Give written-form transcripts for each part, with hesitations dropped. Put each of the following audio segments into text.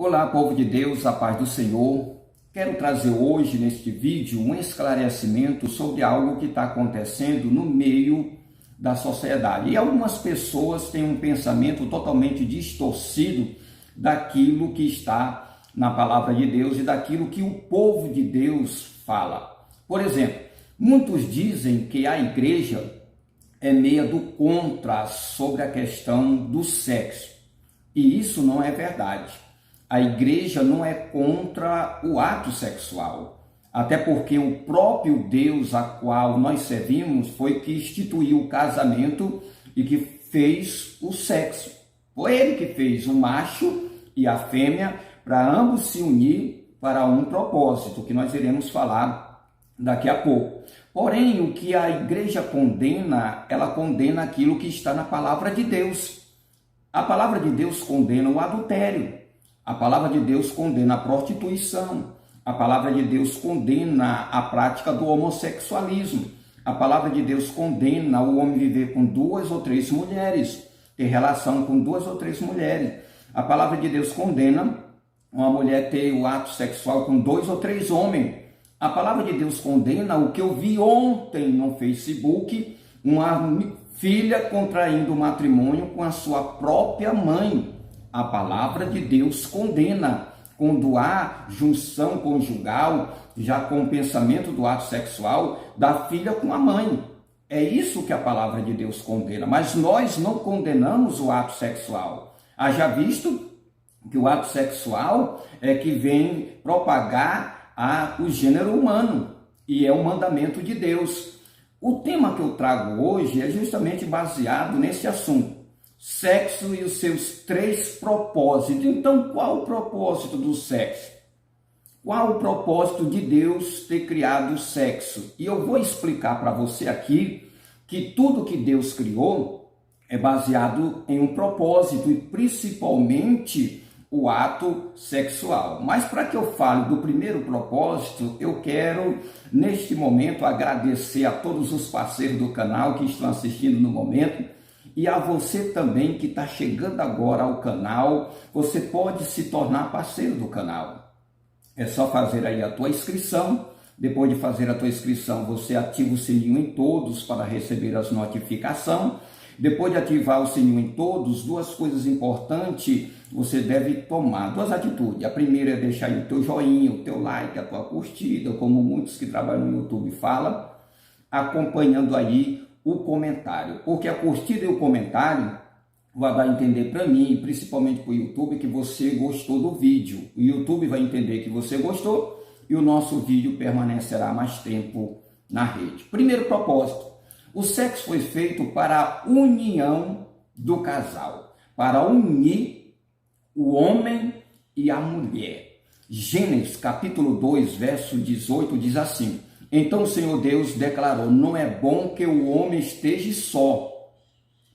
Olá, povo de Deus, a paz do Senhor. Quero trazer hoje, neste vídeo, um esclarecimento sobre algo que está acontecendo no meio da sociedade. E algumas pessoas têm um pensamento totalmente distorcido daquilo que está na palavra de Deus e daquilo que o povo de Deus fala. Por exemplo, muitos dizem que a igreja é meia do contra sobre a questão do sexo. E isso não é verdade. A igreja não é contra o ato sexual, até porque o próprio Deus a qual nós servimos foi que instituiu o casamento e que fez o sexo. Foi ele que fez o macho e a fêmea para ambos se unir para um propósito, que nós iremos falar daqui a pouco. Porém, o que a igreja condena, ela condena aquilo que está na palavra de Deus. A palavra de Deus condena o adultério. A palavra de Deus condena a prostituição. A palavra de Deus condena a prática do homossexualismo. A palavra de Deus condena o homem viver com 2 ou 3 mulheres, ter relação com 2 ou 3 mulheres. A palavra de Deus condena uma mulher ter o ato sexual com 2 ou 3 homens. A palavra de Deus condena o que eu vi ontem no Facebook, uma filha contraindo matrimônio com a sua própria mãe. A palavra de Deus condena quando há junção conjugal, já com o pensamento do ato sexual da filha com a mãe. É isso que a palavra de Deus condena, mas nós não condenamos o ato sexual. Haja visto que o ato sexual é que vem propagar o gênero humano e é um mandamento de Deus. O tema que eu trago hoje é justamente baseado nesse assunto. Sexo e os seus 3 propósitos. Então, qual o propósito do sexo? Qual o propósito de Deus ter criado o sexo? E eu vou explicar para você aqui que tudo que Deus criou é baseado em um propósito e principalmente o ato sexual. Mas para que eu fale do primeiro propósito, eu quero, neste momento, agradecer a todos os parceiros do canal que estão assistindo no momento. E a você também que está chegando agora ao canal, você pode se tornar parceiro do canal. É só fazer aí a tua inscrição. Depois de fazer a tua inscrição, você ativa o sininho em todos para receber as notificações. Depois de ativar o sininho em todos, 2 coisas importantes você deve tomar, 2 atitudes. A primeira é deixar aí o teu joinha, o teu like, a tua curtida, como muitos que trabalham no YouTube falam, acompanhando aí o comentário, porque a curtida e o comentário vai dar a entender para mim, principalmente para o YouTube, que você gostou do vídeo. O YouTube vai entender que você gostou e o nosso vídeo permanecerá mais tempo na rede. Primeiro propósito, o sexo foi feito para a união do casal, para unir o homem e a mulher. Gênesis capítulo 2, verso 18 diz assim: então o Senhor Deus declarou, não é bom que o homem esteja só.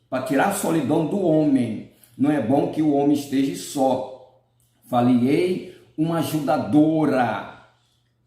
Para tirar a solidão do homem, não é bom que o homem esteja só. Falei uma ajudadora,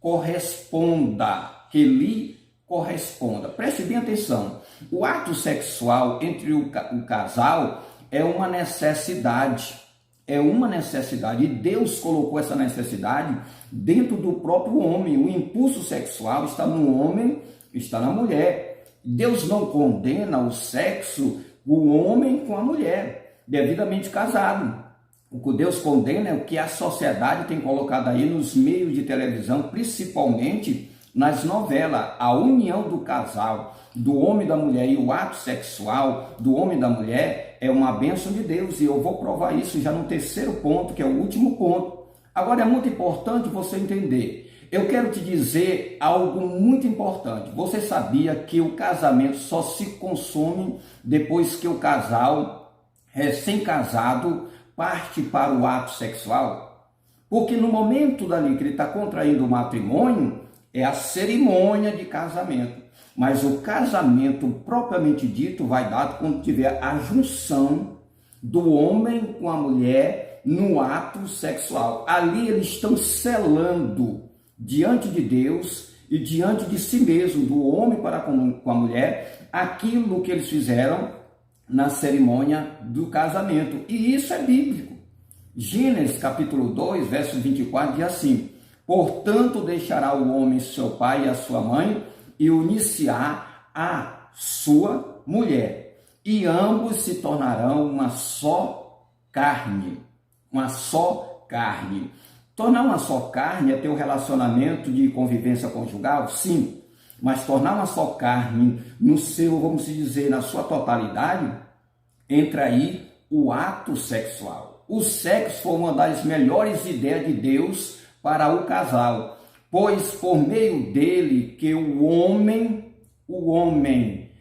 corresponda, que lhe corresponda. Preste bem atenção. O ato sexual entre o casal é uma necessidade. É uma necessidade, e Deus colocou essa necessidade dentro do próprio homem. O impulso sexual está no homem, está na mulher. Deus não condena o sexo do homem com a mulher, devidamente casado. O que Deus condena é o que a sociedade tem colocado aí nos meios de televisão, principalmente nas novelas, a união do casal, do homem e da mulher, e o ato sexual do homem e da mulher é uma bênção de Deus, e eu vou provar isso já no terceiro ponto, que é o último ponto. Agora é muito importante você entender. Eu quero te dizer algo muito importante. Você sabia que o casamento só se consome depois que o casal, recém-casado, parte para o ato sexual? Porque no momento dali que ele está contraindo o matrimônio, é a cerimônia de casamento. Mas o casamento propriamente dito vai dar quando tiver a junção do homem com a mulher no ato sexual. Ali eles estão selando diante de Deus e diante de si mesmo, do homem para com a mulher, aquilo que eles fizeram na cerimônia do casamento. E isso é bíblico. Gênesis capítulo 2, verso 24 diz assim: portanto deixará o homem seu pai e a sua mãe e unir-se-á a sua mulher, e ambos se tornarão uma só carne. Uma só carne. Tornar uma só carne é ter um relacionamento de convivência conjugal? Sim. Mas tornar uma só carne no seu, vamos dizer, na sua totalidade, entra aí o ato sexual. O sexo foi uma das melhores ideias de Deus para o casal, pois por meio dele que o homem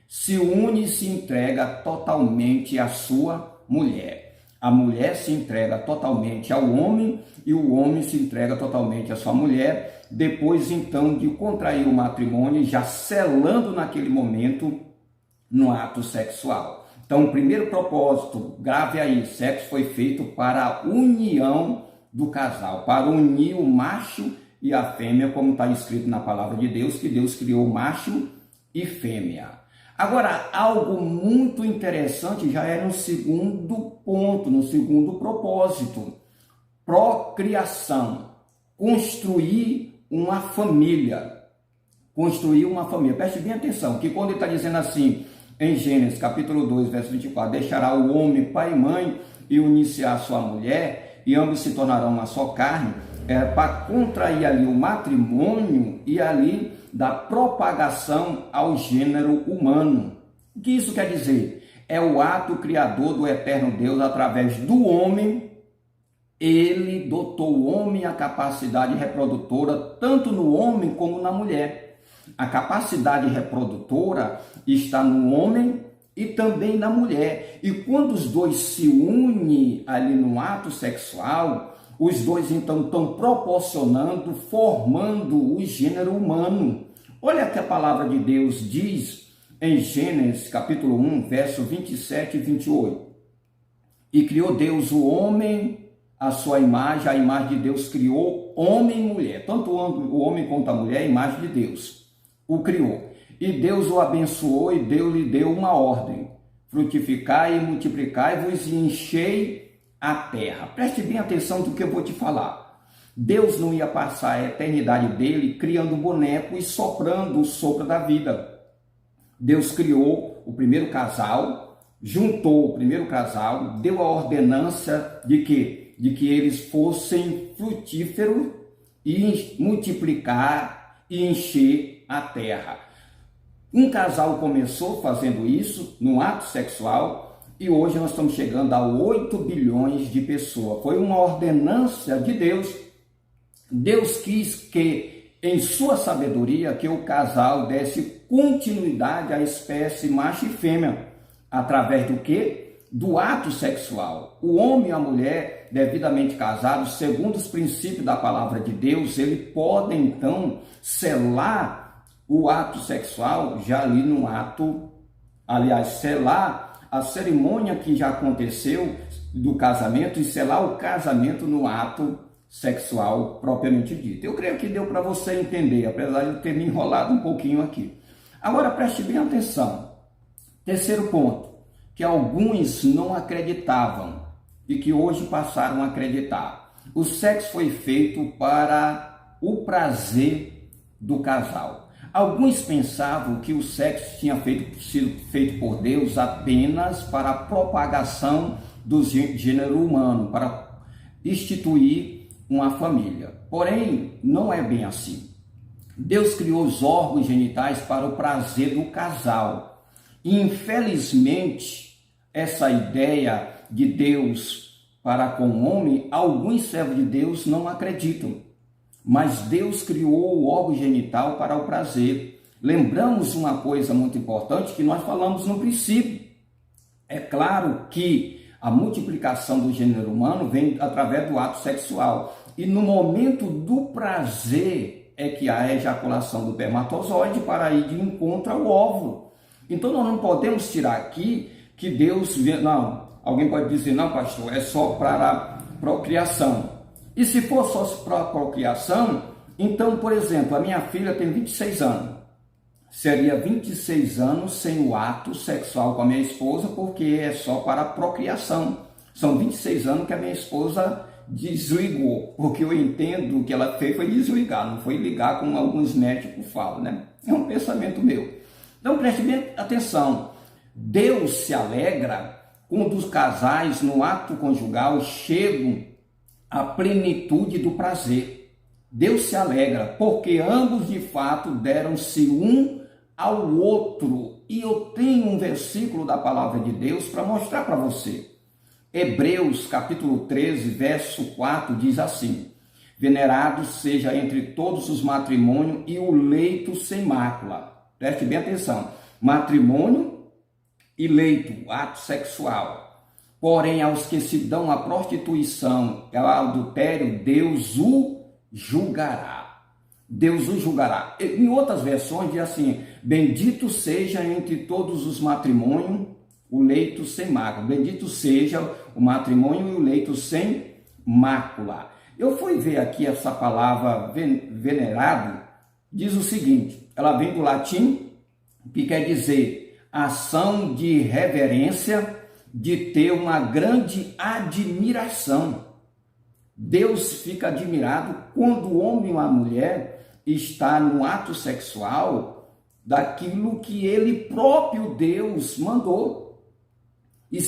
se une e se entrega totalmente à sua mulher. A mulher se entrega totalmente ao homem e o homem se entrega totalmente à sua mulher, depois então de contrair o matrimônio, já selando naquele momento no ato sexual. Então, o primeiro propósito, grave aí, sexo foi feito para a união do casal, para unir o macho e a fêmea, como está escrito na palavra de Deus, que Deus criou macho e fêmea. Agora, algo muito interessante já é no segundo ponto, no segundo propósito: procriação, construir uma família. Construir uma família. Preste bem atenção, que quando ele está dizendo assim, em Gênesis capítulo 2, verso 24, deixará o homem pai e mãe e unir-se à sua mulher, e ambos se tornarão uma só carne, para contrair ali o matrimônio e ali da propagação ao gênero humano. O que isso quer dizer? É o ato criador do eterno Deus através do homem. Ele dotou o homem a capacidade reprodutora, tanto no homem como na mulher. A capacidade reprodutora está no homem e também na mulher. E quando os dois se unem ali no ato sexual, os dois então estão proporcionando, formando o gênero humano. Olha o que a palavra de Deus diz em Gênesis capítulo 1, verso 27 e 28. E criou Deus o homem à sua imagem, a imagem de Deus criou homem e mulher. Tanto o homem quanto a mulher, a imagem de Deus o criou. E Deus o abençoou e lhe deu uma ordem: frutificai e multiplicai-vos e enchei a terra. Preste bem atenção do que eu vou te falar. Deus não ia passar a eternidade dele criando boneco e soprando o sopro da vida. Deus criou o primeiro casal, juntou o primeiro casal, deu a ordenança de que eles fossem frutíferos e multiplicar e encher a terra. Um casal começou fazendo isso no ato sexual e hoje nós estamos chegando a 8 bilhões de pessoas. Foi uma ordenança de Deus. Deus quis que, em sua sabedoria, que o casal desse continuidade à espécie macho e fêmea. Através do quê? Do ato sexual. O homem e a mulher, devidamente casados, segundo os princípios da palavra de Deus, eles podem então selar o ato sexual já ali no ato, aliás, selar a cerimônia que já aconteceu do casamento e selar o casamento no ato sexual propriamente dito. Eu creio que deu para você entender, apesar de eu ter me enrolado um pouquinho aqui. Agora preste bem atenção. Terceiro ponto, que alguns não acreditavam e que hoje passaram a acreditar. O sexo foi feito para o prazer do casal. Alguns pensavam que o sexo tinha sido feito por Deus apenas para a propagação do gênero humano, para instituir uma família. Porém, não é bem assim. Deus criou os órgãos genitais para o prazer do casal. E, infelizmente, essa ideia de Deus para com o homem, alguns servos de Deus não acreditam. Mas Deus criou o órgão genital para o prazer. Lembramos uma coisa muito importante que nós falamos no princípio. É claro que a multiplicação do gênero humano vem através do ato sexual. E no momento do prazer é que há a ejaculação do espermatozoide para ir de encontro ao óvulo. Então nós não podemos tirar aqui que Deus... Não, alguém pode dizer, não pastor, é só para a procriação. E se for só para a procriação, então, por exemplo, a minha filha tem 26 anos. Seria 26 anos sem o ato sexual com a minha esposa, porque é só para a procriação. São 26 anos que a minha esposa desligou, porque eu entendo que ela fez foi desligar, não foi ligar como alguns médicos falam, né? É um pensamento meu. Então preste bem atenção, Deus se alegra quando os casais no ato conjugal chegam à plenitude do prazer. Deus se alegra porque ambos de fato deram-se um ao outro. E eu tenho um versículo da palavra de Deus para mostrar para você. Hebreus capítulo 13, verso 4 diz assim: venerado seja entre todos os matrimônios e o leito sem mácula. Preste bem atenção. Matrimônio e leito, ato sexual. Porém, aos que se dão à prostituição e ao adultério, Deus o julgará. Deus o julgará. Em outras versões diz assim: bendito seja entre todos os matrimônios o leito sem mácula. Bendito seja o matrimônio e o leito sem mácula. Eu fui ver aqui essa palavra venerado, diz o seguinte, ela vem do latim, que quer dizer ação de reverência, de ter uma grande admiração. Deus fica admirado quando o homem ou a mulher está no ato sexual daquilo que ele próprio Deus mandou. E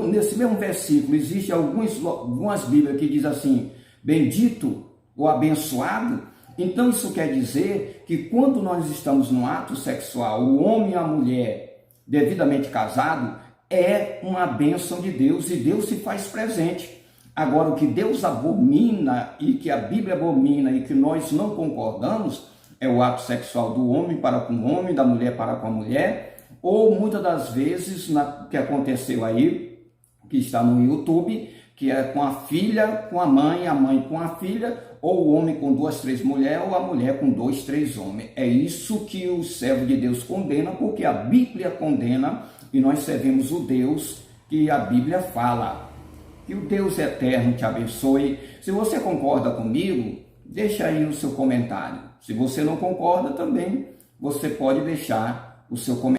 nesse mesmo versículo existe algumas Bíblias que diz assim, bendito ou abençoado, então isso quer dizer que quando nós estamos no ato sexual, o homem e a mulher devidamente casado, é uma bênção de Deus e Deus se faz presente. Agora, o que Deus abomina e que a Bíblia abomina e que nós não concordamos é o ato sexual do homem para com o homem, da mulher para com a mulher, ou muitas das vezes, que aconteceu aí, que está no YouTube, que é com a filha, com a mãe com a filha, ou o homem com 2, 3 mulheres, ou a mulher com 2, 3 homens. É isso que o servo de Deus condena, porque a Bíblia condena e nós servimos o Deus que a Bíblia fala. Que o Deus eterno te abençoe. Se você concorda comigo, deixa aí o seu comentário. Se você não concorda também, você pode deixar o seu comentário.